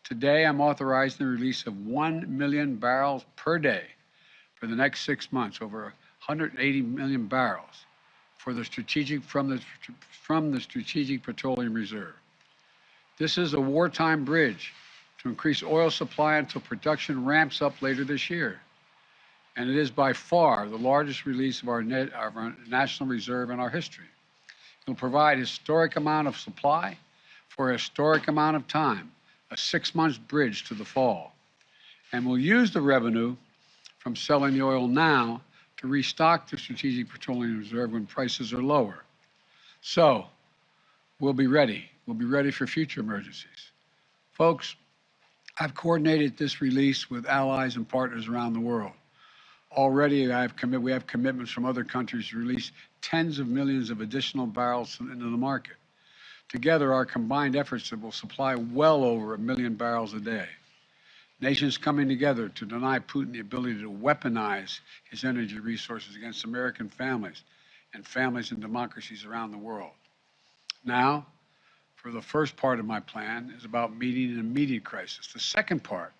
Today, I'm authorizing the release of 1 million barrels per day for the next 6 months, over 180 million barrels for the from the Strategic Petroleum Reserve. This is a wartime bridge to increase oil supply until production ramps up later this year. And it is by far the largest release of our national reserve in our history. It will provide a historic amount of supply for a historic amount of time, a 6-month bridge to the fall. And we'll use the revenue from selling the oil now to restock the Strategic Petroleum Reserve when prices are lower. So we'll be ready. We'll be ready for future emergencies. Folks, I've coordinated this release with allies and partners around the world. Already, we have commitments from other countries to release tens of millions of additional barrels into the market. Together, our combined efforts will supply well over 1 million barrels a day. Nations coming together to deny Putin the ability to weaponize his energy resources against American families and families and democracies around the world. Now, for the first part of my plan is about meeting an immediate crisis. The second part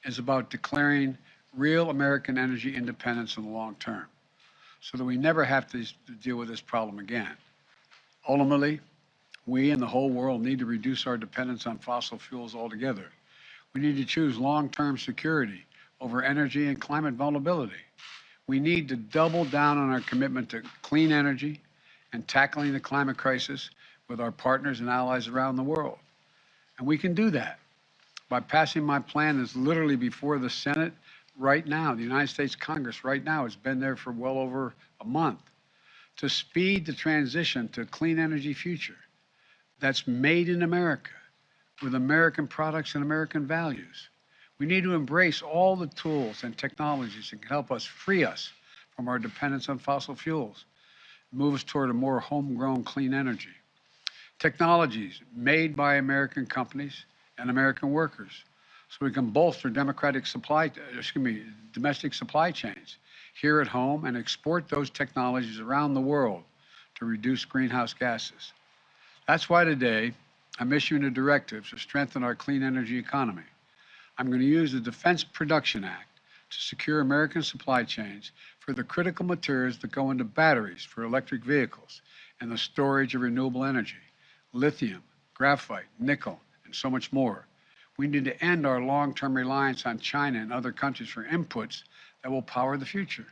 is about declaring real American energy independence in the long term so that we never have to deal with this problem again. Ultimately, we and the whole world need to reduce our dependence on fossil fuels altogether. We need to choose long-term security over energy and climate vulnerability. We need to double down on our commitment to clean energy and tackling the climate crisis with our partners and allies around the world. And we can do that by passing my plan that's literally before the Senate right now, the United States Congress right now. It's been there for well over a month to speed the transition to a clean energy future that's made in America with American products and American values. We need to embrace all the tools and technologies that can help us free us from our dependence on fossil fuels, move us toward a more homegrown clean energy. Technologies made by American companies and American workers, so we can bolster domestic supply chains here at home and export those technologies around the world to reduce greenhouse gases. That's why today I'm issuing a directive to strengthen our clean energy economy. I'm going to use the Defense Production Act to secure American supply chains for the critical materials that go into batteries for electric vehicles and the storage of renewable energy, lithium, graphite, nickel, and so much more. We need to end our long-term reliance on China and other countries for inputs that will power the future.